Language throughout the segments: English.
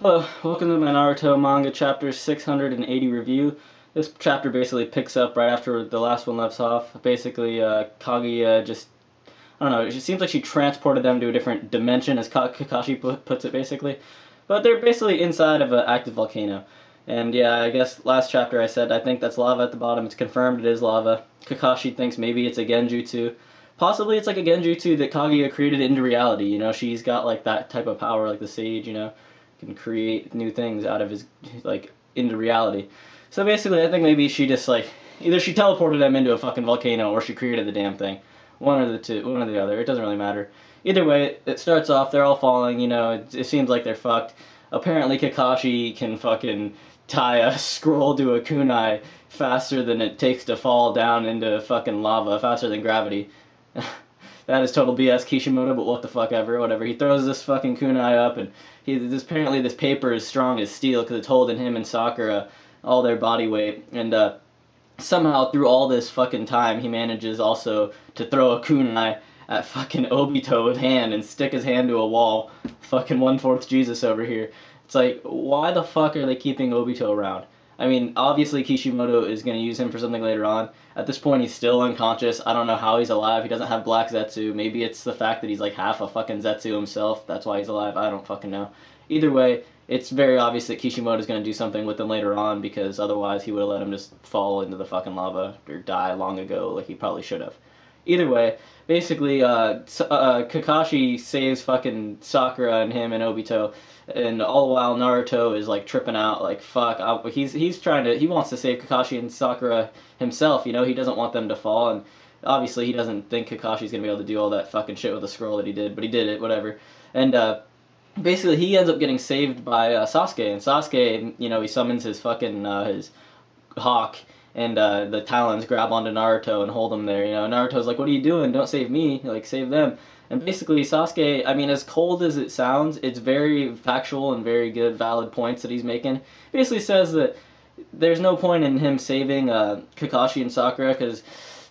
Hello, welcome to my Naruto manga chapter 680 review. This chapter basically picks up right after the last one left off. Basically, Kaguya just, I don't know, it just seems like she transported them to a different dimension, as Kakashi puts it, basically. But they're basically inside of an active volcano. And yeah, I guess last chapter I said I think that's lava at the bottom. It's confirmed it is lava. Kakashi thinks maybe it's a genjutsu. Possibly it's like a genjutsu that Kaguya created into reality. You know, she's got like that type of power, like the sage, you know, can create new things out of his, like, into reality. So basically, I think maybe she just, like, either she teleported them into a fucking volcano or she created the damn thing. One or the two, one or the other. It doesn't really matter. Either way, it starts off, they're all falling, you know, it seems like they're fucked. Apparently Kakashi can fucking tie a scroll to a kunai faster than it takes to fall down into fucking lava, faster than gravity. That is total BS, Kishimoto, but what the fuck ever, whatever. He throws this fucking kunai up, and apparently this paper is strong as steel because it's holding him and Sakura all their body weight, and somehow through all this fucking time he manages also to throw a kunai at fucking Obito with hand and stick his hand to a wall. Fucking 1/4 Jesus over here. It's like, why the fuck are they keeping Obito around? I mean, obviously Kishimoto is going to use him for something later on. At this point, he's still unconscious. I don't know how he's alive. He doesn't have black Zetsu. Maybe it's the fact that he's like half a fucking Zetsu himself. That's why he's alive. I don't fucking know. Either way, it's very obvious that Kishimoto's going to do something with him later on, because otherwise he would have let him just fall into the fucking lava or die long ago like he probably should have. Either way, basically, Kakashi saves fucking Sakura and him and Obito, and all the while Naruto is like tripping out, like fuck. He's trying to, he wants to save Kakashi and Sakura himself, you know. He doesn't want them to fall, and obviously he doesn't think Kakashi's gonna be able to do all that fucking shit with the scroll that he did, but he did it, whatever. And basically he ends up getting saved by Sasuke, and Sasuke, you know, he summons his fucking his hawk, and the talons grab onto Naruto and hold him there. You know, Naruto's like, "What are you doing? Don't save me! Like, save them!" And basically, Sasuke, I mean, as cold as it sounds, it's very factual and very good, valid points that he's making. Basically says that there's no point in him saving Kakashi and Sakura, because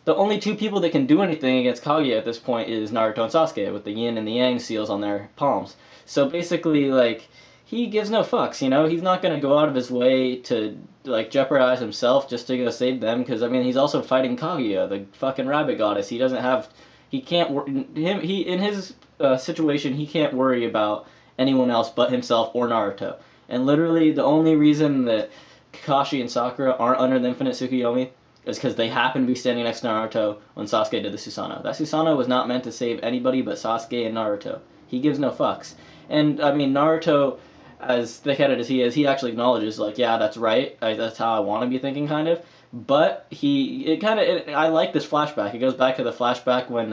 the only two people that can do anything against Kaguya at this point is Naruto and Sasuke, with the yin and the yang seals on their palms. So basically, like, he gives no fucks, you know? He's not going to go out of his way to, like, jeopardize himself just to go save them, because, I mean, he's also fighting Kaguya, the fucking rabbit goddess. He doesn't have, he can't, in his situation, he can't worry about anyone else but himself or Naruto. And literally, the only reason that Kakashi and Sakura aren't under the Infinite Tsukuyomi is because they happen to be standing next to Naruto when Sasuke did the Susanoo. That Susanoo was not meant to save anybody but Sasuke and Naruto. He gives no fucks. And, I mean, Naruto, as thick-headed as he is, he actually acknowledges, like, yeah, that's right, that's how I want to be thinking, kind of. But I like this flashback. It goes back to the flashback when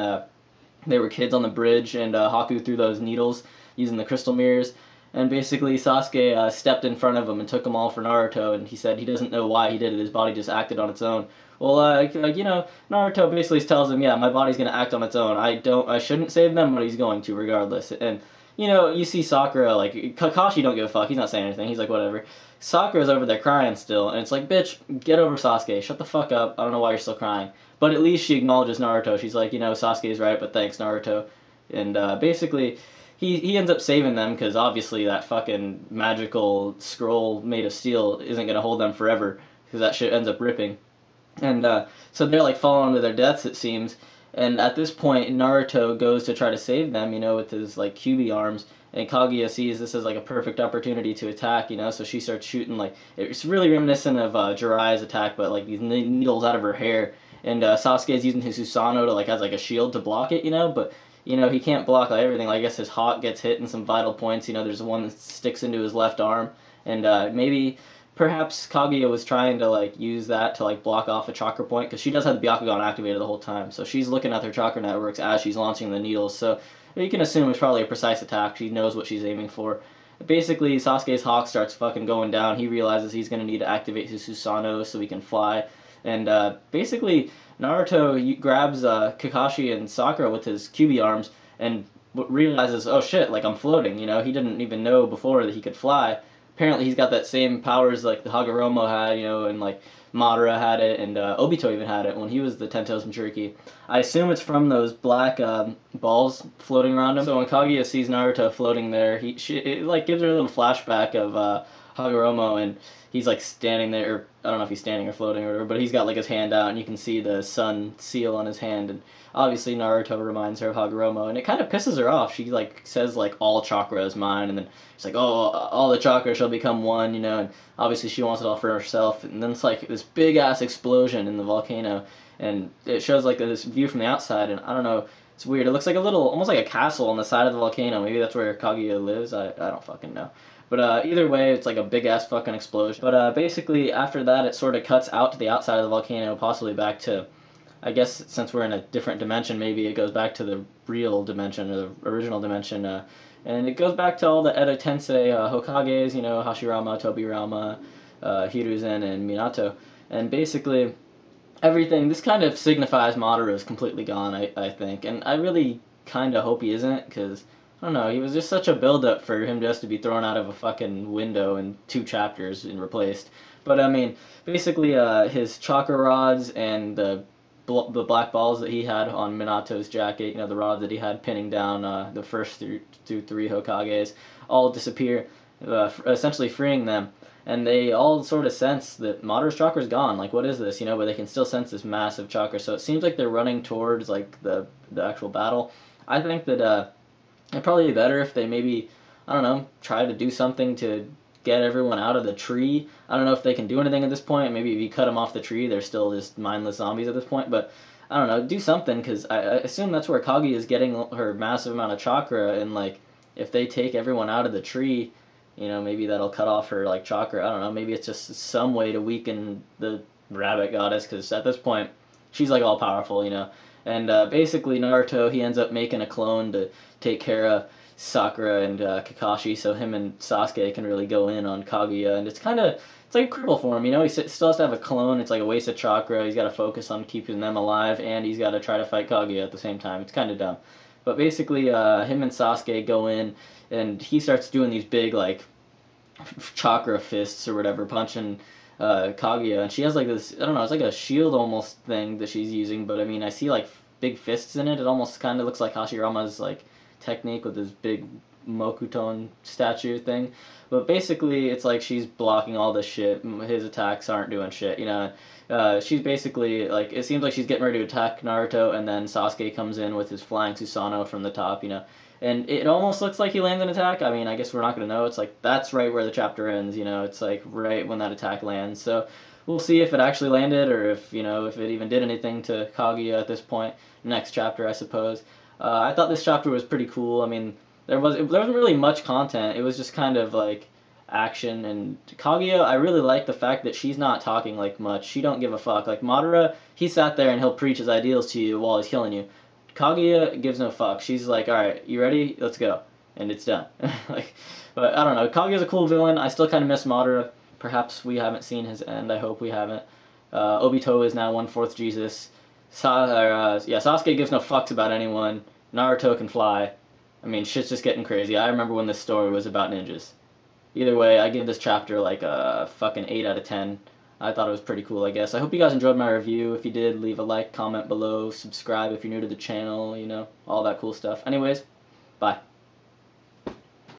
they were kids on the bridge, and Haku threw those needles using the crystal mirrors, and basically Sasuke stepped in front of him and took them all for Naruto, and he said he doesn't know why he did it, his body just acted on its own. Well, you know, Naruto basically tells him, yeah, my body's gonna act on its own. I shouldn't save them, but he's going to regardless. And, you know, you see Sakura, like, Kakashi don't give a fuck, he's not saying anything, he's like, whatever. Sakura's over there crying still, and it's like, bitch, get over Sasuke, shut the fuck up, I don't know why you're still crying. But at least she acknowledges Naruto, she's like, you know, Sasuke's right, but thanks, Naruto. And, basically, he ends up saving them, because obviously that fucking magical scroll made of steel isn't gonna hold them forever, because that shit ends up ripping. And so they're like falling to their deaths, it seems. And at this point, Naruto goes to try to save them, you know, with his like QB arms. And Kaguya sees this as like a perfect opportunity to attack, you know. So she starts shooting, like, it's really reminiscent of Jiraiya's attack, but like these needles out of her hair. And Sasuke's using his Susanoo to, like, as like a shield to block it, you know. But you know, he can't block like everything. Like, I guess his hawk gets hit in some vital points. You know, there's one that sticks into his left arm, and perhaps Kaguya was trying to, like, use that to, like, block off a chakra point, because she does have the Byakugan activated the whole time, so she's looking at her chakra networks as she's launching the needles, so you can assume it's probably a precise attack. She knows what she's aiming for. Basically, Sasuke's hawk starts fucking going down. He realizes he's going to need to activate his Susanoo so he can fly, and basically, Naruto grabs Kakashi and Sakura with his QB arms, and realizes, oh shit, like, I'm floating, you know. He didn't even know before that he could fly. apparently he's got that same powers like the Hagoromo had, you know, and like Madara had it, and Obito even had it when he was the Ten Tails Jinchuriki. I assume it's from those black balls floating around him. So when Kaguya sees Naruto floating there, it like gives her a little flashback of Hagoromo, and he's like standing there, or I don't know if he's standing or floating or whatever, but he's got like his hand out, and you can see the sun seal on his hand, and obviously Naruto reminds her of Hagoromo, and it kind of pisses her off. She like says like all chakra is mine, and then she's like, oh, all the chakra shall become one, you know, and obviously she wants it all for herself, and then it's like this big ass explosion in the volcano, and it shows like this view from the outside, and I don't know, it's weird. It looks like a little, almost like a castle on the side of the volcano. Maybe that's where Kaguya lives. I don't fucking know. But either way, it's like a big ass fucking explosion. But basically, after that, it sort of cuts out to the outside of the volcano, possibly back to, I guess since we're in a different dimension, maybe it goes back to the real dimension, or the original dimension. And it goes back to all the Edo Tensei Hokages, you know, Hashirama, Tobirama, Hiruzen, and Minato. And basically, everything, this kind of signifies Madara is completely gone, I think. And I really kind of hope he isn't, because I don't know, he was just such a build-up for him just to be thrown out of a fucking window in 2 chapters and replaced. But I mean, basically, his chakra rods and the black balls that he had on Minato's jacket, you know, the rods that he had pinning down the first through 3 Hokages, all disappear, essentially freeing them. And they all sort of sense that Madara's chakra's gone. Like, what is this, you know? But they can still sense this massive chakra. So it seems like they're running towards like the actual battle. I think that it'd probably be better if they maybe, I don't know, try to do something to get everyone out of the tree. I don't know if they can do anything at this point. Maybe if you cut them off the tree, they're still just mindless zombies at this point. But I don't know, do something, because I assume that's where Kaguya is getting her massive amount of chakra. And like, if they take everyone out of the tree, you know, maybe that'll cut off her like chakra. I don't know. Maybe it's just some way to weaken the rabbit goddess, because at this point, she's like all powerful, you know. And basically, Naruto, he ends up making a clone to take care of Sakura and Kakashi, so him and Sasuke can really go in on Kaguya. And it's like a cripple for him, you know. He still has to have a clone. It's like a waste of chakra. He's got to focus on keeping them alive, and he's got to try to fight Kaguya at the same time. It's kind of dumb. But basically, him and Sasuke go in, and he starts doing these big like chakra fists or whatever, punching Kaguya, and she has like this, I don't know, it's like a shield almost thing that she's using, but I mean, I see like big fists in it. It almost kind of looks like Hashirama's like technique with this big Mokuton statue thing. But basically, it's like she's blocking all this shit. His attacks aren't doing shit, you know. She's basically like, it seems like she's getting ready to attack Naruto, and then Sasuke comes in with his flying Susanoo from the top, you know. And it almost looks like he lands an attack. I mean, I guess we're not going to know. It's like, that's right where the chapter ends, you know. It's like right when that attack lands. So we'll see if it actually landed, or if, you know, if it even did anything to Kaguya at this point. Next chapter, I suppose. I thought this chapter was pretty cool. I mean, there wasn't really much content. It was just kind of like action. And Kaguya, I really like the fact that she's not talking like much. She don't give a fuck. Like Madara, he sat there and he'll preach his ideals to you while he's killing you. Kaguya gives no fuck. She's like, alright, you ready? Let's go. And it's done. Like, but I don't know. Kaguya's a cool villain. I still kind of miss Madara. Perhaps we haven't seen his end. I hope we haven't. Obito is now 1/4 Jesus. Sasuke gives no fucks about anyone. Naruto can fly. I mean, shit's just getting crazy. I remember when this story was about ninjas. Either way, I give this chapter like a fucking 8 out of 10. I thought it was pretty cool, I guess. I hope you guys enjoyed my review. If you did, leave a like, comment below, subscribe if you're new to the channel, you know, all that cool stuff. Anyways, bye.